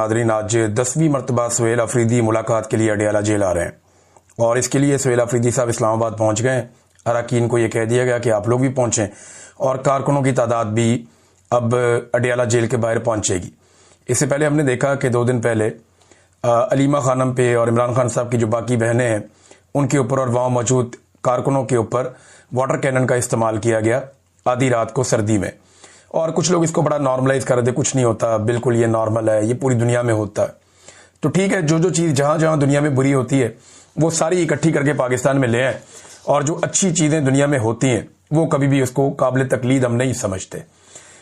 Nadreen, आज 10वीं मरतबा सुहेल अफरीदी मुलाकात के लिए अडियाला जेल आ रहे हैं और इसके लिए सुहेल अफरीदी साहब इस्लामाबाद पहुंच गए। अरकान को यह कह दिया गया कि आप लोग भी पहुंचें और कारकुनों की तादाद भी अब अडियाला जेल के बाहर पहुंचेगी। इससे पहले हमने देखा कि 2 दिन पहले अलीमा खानम पे और इमरान खान साहब की जो बाकी बहनें हैं उनके ऊपर और वहाँ मौजूद कारकुनों के ऊपर वाटर कैनन का इस्तेमाल किया गया आधी रात को सर्दी में, और कुछ लोग इसको बड़ा नॉर्मलाइज कर रहे थे। कुछ नहीं होता, बिल्कुल ये नॉर्मल है, ये पूरी दुनिया में होता है। तो ठीक है, जो जो चीज़ जहां जहां दुनिया में बुरी होती है वो सारी इकट्ठी करके पाकिस्तान में ले आए, और जो अच्छी चीज़ें दुनिया में होती हैं वो कभी भी उसको काबिल तकलीद हम नहीं समझते।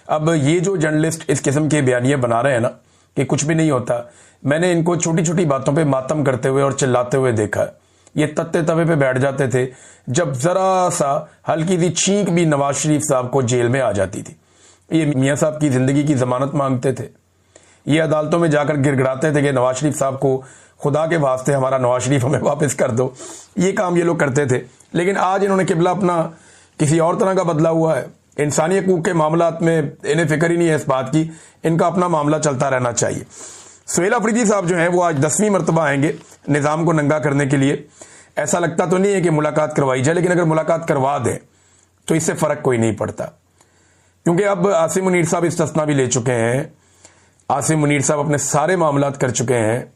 अब ये जो जर्नलिस्ट इस किस्म के बयानिए बना रहे हैं ना कि कुछ भी नहीं होता, मैंने इनको छोटी छोटी बातों पर मातम करते हुए और चिल्लाते हुए देखा है। ये तत्ते तवे पे बैठ जाते थे जब जरा सा हल्की सी छींक भी नवाज शरीफ साहब को जेल में आ जाती थी। ये मियाँ साहब की जिंदगी की जमानत मांगते थे, ये अदालतों में जाकर गिड़गिड़ाते थे कि नवाज शरीफ साहब को खुदा के वास्ते हमारा नवाज शरीफ हमें वापस कर दो। ये काम ये लोग करते थे, लेकिन आज इन्होंने किबला अपना किसी और तरह का बदला हुआ है। इंसानी हकूक के मामलात में इन्हें फिक्र ही नहीं है इस बात की, इनका अपना मामला चलता रहना चाहिए। सुहेल अफरीदी साहब जो हैं वो आज 10वीं मरतबा आएंगे निज़ाम को नंगा करने के लिए। ऐसा लगता तो नहीं है कि मुलाकात करवाई जाए, लेकिन अगर मुलाकात करवा दें तो इससे फर्क कोई नहीं पड़ता, क्योंकि अब आसिम मुनीर साहब इस्तिस्ना भी ले चुके हैं। आसिम मुनीर साहब अपने सारे मामलात कर चुके हैं,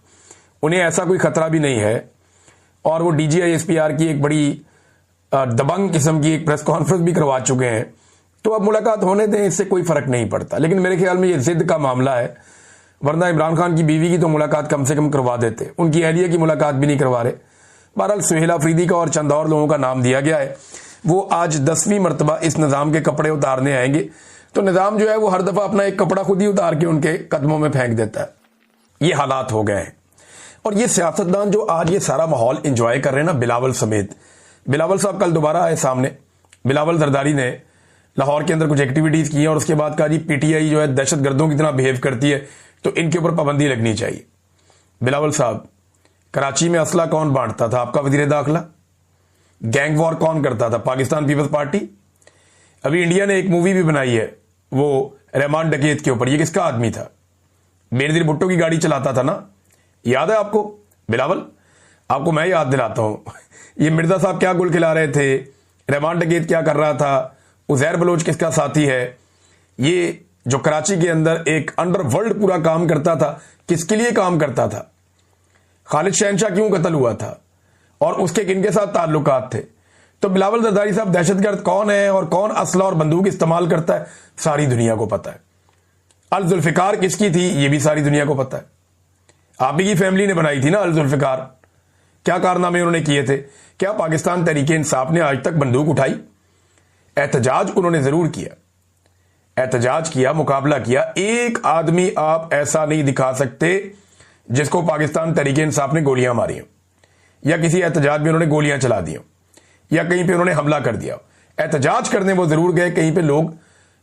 उन्हें ऐसा कोई खतरा भी नहीं है, और वो DGI-SPR की एक बड़ी दबंग किस्म की एक प्रेस कॉन्फ्रेंस भी करवा चुके हैं। तो अब मुलाकात होने दें, इससे कोई फर्क नहीं पड़ता। लेकिन मेरे ख्याल में ये जिद का मामला है, वरना इमरान खान की बीवी की तो मुलाकात कम से कम करवा देते, उनकी अहलिया की मुलाकात भी नहीं करवा रहे। बहरहाल सुहेल अफरीदी का और चंद और लोगों का नाम दिया गया है, वो आज 10वीं मरतबा इस निज़ाम के कपड़े उतारने आएंगे। तो निज़ाम जो है वो हर दफा अपना एक कपड़ा खुद ही उतार के उनके कदमों में फेंक देता है। ये हालात हो गए हैं, और ये सियासतदान जो आज ये सारा माहौल इंजॉय कर रहे हैं ना, बिलावल समेत। बिलावल साहब कल दोबारा आए सामने। बिलावल जरदारी ने लाहौर के अंदर कुछ एक्टिविटीज की और उसके बाद कहा जी PTI जो है दहशत गर्दों की तरह बिहेव करती है, तो इनके ऊपर पाबंदी लगनी चाहिए। बिलावल साहब, कराची में असला कौन बांटता था? आपका वजीर दाखिला। गैंग वॉर कौन करता था? Pakistan peoples party. अभी इंडिया ने एक मूवी भी बनाई है वो रहमान डकैत के ऊपर, ये किसका आदमी था? बेनजीर भुट्टो की गाड़ी चलाता था ना, याद है आपको? बिलावल, आपको मैं याद दिलाता हूं ये मिर्जा साहब क्या गुल खिला रहे थे, रहमान डकैत क्या कर रहा था, उजैर बलोच किसका साथी है। ये जो कराची के अंदर एक अंडरवर्ल्ड पूरा काम करता था, किसके लिए काम करता था? खालिद शहनशाह क्यों कत्ल हुआ था और उसके किनके साथ ताल्लुकात थे? तो बिलावल जरदारी साहब दहशतगर्द कौन है और कौन असला और बंदूक इस्तेमाल करता है, सारी दुनिया को पता है। अल जुल्फिकार किसकी थी, ये भी सारी दुनिया को पता है। आप ही की फैमिली ने बनाई थी ना अल जुल्फिकार। क्या कारनामे उन्होंने किए थे? क्या पाकिस्तान तहरीके इंसाफ ने आज तक बंदूक उठाई? एहतजाज उन्होंने जरूर किया, एहतजाज किया, मुकाबला किया। एक आदमी आप ऐसा नहीं दिखा सकते जिसको पाकिस्तान तहरीके इंसाफ ने गोलियां मारी हो, या किसी एहतजाज में उन्होंने गोलियां चला दी हो, या कहीं पे उन्होंने हमला कर दिया। एहतजाज करने वो जरूर गए कहीं पे। लोग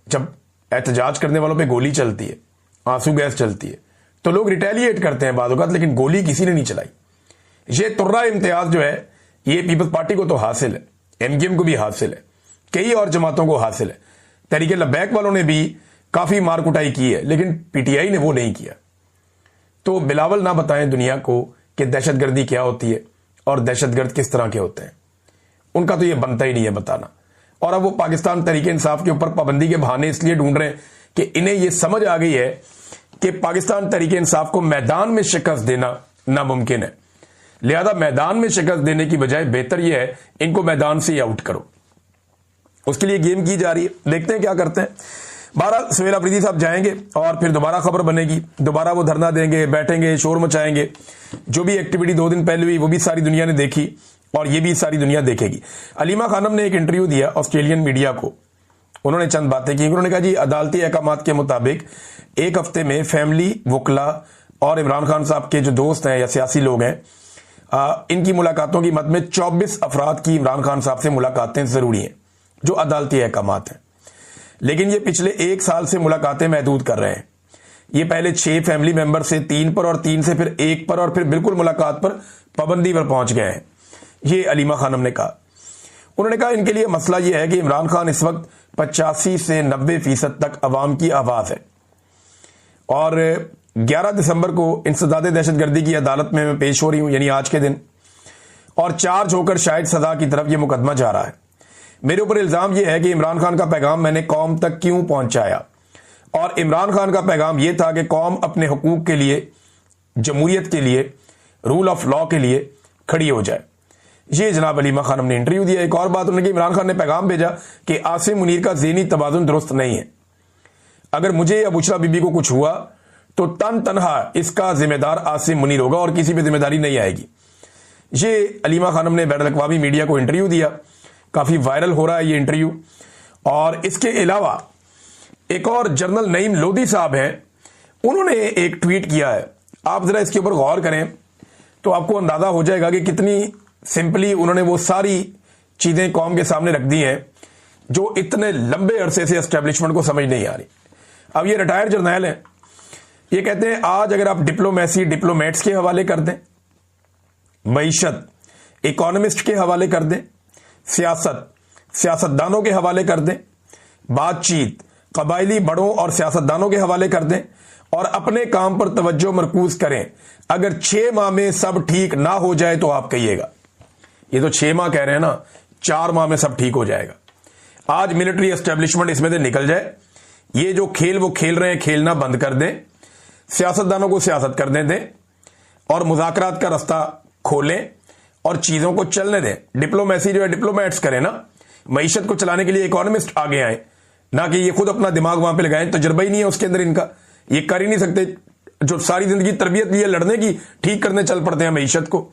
जब एहतजाज करने वालों पे गोली चलती है, आंसू गैस चलती है, तो लोग रिटेलिएट करते हैं बाद औक़ात, लेकिन गोली किसी ने नहीं चलाई। ये तुर्रा इम्तियाज जो है ये पीपल्स पार्टी को तो हासिल है, MKM को भी हासिल है, कई और जमातों को हासिल है। तहरीके लब्बैक वालों ने भी काफी मार कुटाई की है, लेकिन PTI ने वो नहीं किया। तो बिलावल ना बताएं दुनिया को कि दहशतगर्दी क्या होती है और दहशतगर्द किस तरह के होते हैं, उनका तो ये बनता ही नहीं है बताना। और अब वो पाकिस्तान तहरीके इंसाफ के ऊपर पाबंदी के बहाने इसलिए ढूंढ रहे हैं कि इन्हें ये समझ आ गई है कि पाकिस्तान तहरीके इंसाफ को मैदान में शिकस्त देना नामुमकिन है। लिहाजा मैदान में शिकस्त देने की बजाय बेहतर यह है इनको मैदान से ही आउट करो। उसके लिए गेम की जा रही है, देखते हैं क्या करते हैं। 12 सुहेल अफरीदी साहब जाएंगे और फिर दोबारा खबर बनेगी, दोबारा वो धरना देंगे, बैठेंगे, शोर मचाएंगे। जो भी एक्टिविटी 2 दिन पहले हुई वो भी सारी दुनिया ने देखी और ये भी सारी दुनिया देखेगी। अलीमा खानम ने एक इंटरव्यू दिया ऑस्ट्रेलियन मीडिया को, उन्होंने चंद बातें की। उन्होंने कहा जी अदालती अहकामात के मुताबिक 1 हफ्ते में फैमिली, वकला और इमरान खान साहब के जो दोस्त हैं या सियासी लोग हैं, इनकी मुलाकातों की मद में 24 अफराद की इमरान खान साहब से मुलाकातें जरूरी हैं जो अदालती अहकामात हैं। लेकिन ये पिछले 1 साल से मुलाकातें महदूद कर रहे हैं। ये पहले 6 फैमिली मेंबर से 3 पर और 3 से फिर 1 पर और फिर बिल्कुल मुलाकात पर पाबंदी पर पहुंच गए हैं, ये अलीमा खानम ने कहा। उन्होंने कहा इनके लिए मसला यह है कि इमरान खान इस वक्त 85 से 90% तक अवाम की आवाज है और 11 दिसंबर को इंसदाद दहशतगर्दी की अदालत में मैं पेश हो रही हूं, यानी आज के दिन, और चार्ज होकर शायद सजा की तरफ यह मुकदमा जा रहा है। मेरे ऊपर इल्जाम यह है कि इमरान खान का पैगाम मैंने कौम तक क्यों पहुंचाया, और इमरान खान का पैगाम यह था कि कौम अपने हुकूक के लिए, जमहूरियत के लिए, रूल ऑफ लॉ के लिए खड़ी हो जाए। ये जनाब अलीमा खानम ने इंटरव्यू दिया। एक और बात उन्होंने कि इमरान खान ने पैगाम भेजा कि आसिम मुनीर का ज़हनी तवाज़ुन दुरुस्त नहीं है, अगर मुझे या बुशरा बीबी को कुछ हुआ तो तनहा इसका जिम्मेदार आसिम मुनीर होगा और किसी पे जिम्मेदारी नहीं आएगी। ये अलीमा खानम ने बैनुल अक़वामी मीडिया को इंटरव्यू दिया, काफी वायरल हो रहा है ये इंटरव्यू। और इसके अलावा एक और जनरल नईम लोधी साहब हैं, उन्होंने एक ट्वीट किया है। आप जरा इसके ऊपर गौर करें तो आपको अंदाजा हो जाएगा कि कितनी सिंपली उन्होंने वो सारी चीजें कौम के सामने रख दी हैं जो इतने लंबे अरसे से एस्टेब्लिशमेंट को समझ नहीं आ रही। अब ये रिटायर्ड जर्नैल हैं, ये कहते हैं आज अगर आप डिप्लोमेसी डिप्लोमेट्स के हवाले कर दें, मईशत इकोनॉमिस्ट के हवाले कर दें, सियासत सियासतदानों के हवाले कर दें, बातचीत कबायली बड़ों और सियासतदानों के हवाले कर दें और अपने काम पर तवज्जो मरकूज करें, अगर 6 माह में सब ठीक ना हो जाए तो आप कहिएगा। ये तो 6 माह कह रहे हैं ना, 4 माह में सब ठीक हो जाएगा। आज मिलिट्री एस्टेब्लिशमेंट इसमें से निकल जाए, ये जो खेल वो खेल रहे हैं खेलना बंद कर दें, सियासतदानों को सियासत करने दें और मुज़ाकरात का रास्ता खोलें और चीजों को चलने दें। डिप्लोमेसी जो है डिप्लोमेट्स करें ना, मईशत को चलाने के लिए इकोनॉमिस्ट आगे आए, ना कि ये खुद अपना दिमाग वहां पे लगाएं। तजुर्बा ही नहीं है उसके अंदर इनका, ये कर ही नहीं सकते। जो सारी जिंदगी तरबियत ली है लड़ने की, ठीक करने चल पड़ते हैं मईशत को,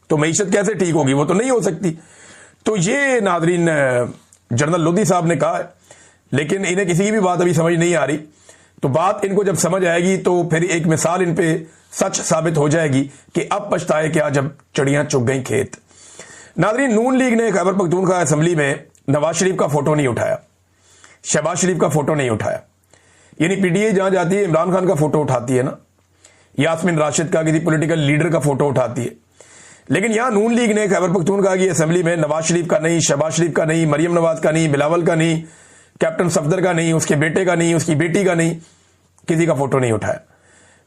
तो मईशत कैसे ठीक होगी? वो तो नहीं हो सकती। तो ये नादरीन जनरल लोधी साहब ने कहा है, लेकिन इन्हें किसी की भी बात अभी समझ नहीं आ रही। तो बात इनको जब समझ आएगी तो फिर एक मिसाल इन पे सच साबित हो जाएगी कि अब पछताए क्या जब चिड़ियां चुग गई खेत। नादरीन, नून लीग ने खैबर पख्तूनख्वा असेंबली में नवाज शरीफ का फोटो नहीं उठाया, शहबाज शरीफ का फोटो नहीं उठाया। यानी पीटीआई जहां जाती है इमरान खान का फोटो उठाती है ना, यास्मीन राशिद का किसी पॉलिटिकल लीडर का फोटो उठाती है, लेकिन यहां नून लीग ने खैबर पख्तूनख्वा की असेंबली में नवाज शरीफ का नहीं, शहबाज शरीफ का नहीं, मरियम नवाज का नहीं, बिलावल का नहीं, कैप्टन सफदर का नहीं, उसके बेटे का नहीं, उसकी बेटी का नहीं, किसी का फोटो नहीं उठाया।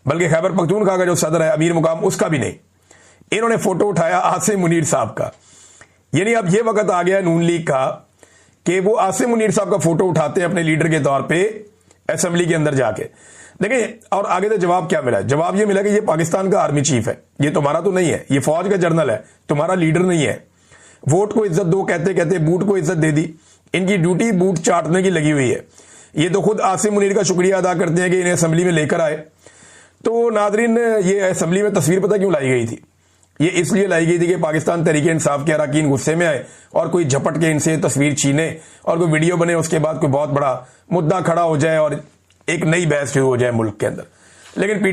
बल्कि खैबर पख्तूनख्वा का जो सदर है अमीर मुकाम, उसका भी नहीं। इन्होंने फोटो उठाया आसिम मुनीर साहब का। यानी अब यह वक्त आ गया नून लीग का कि वो आसिम मुनीर साहब का फोटो उठाते हैं अपने लीडर के तौर पे असेंबली के अंदर जाके। देखिए, और आगे तो जवाब क्या मिला? जवाब ये मिला कि ये पाकिस्तान का आर्मी चीफ है, ये तुम्हारा तो नहीं है, ये फौज का जनरल है, तुम्हारा लीडर नहीं है। वोट को इज्जत दो कहते कहते बूट को इज्जत दे दी। इनकी ड्यूटी बूट चाटने की लगी हुई है। ये तो खुद आसिम मुनीर का शुक्रिया अदा करते हैं कि इन्हें असेंबली में लेकर आए। तो नादरीन, ये असेंबली में तस्वीर पता क्यों लाई गई थी? ये इसलिए लाई गई थी कि पाकिस्तान तहरीक इंसाफ के अरकान गुस्से में आए और कोई झपट के इनसे तस्वीर छीने और कोई वीडियो बने, उसके बाद कोई बहुत बड़ा मुद्दा खड़ा हो जाए और एक नई बहस शुरू हो जाए मुल्क के अंदर। लेकिन पीटीआई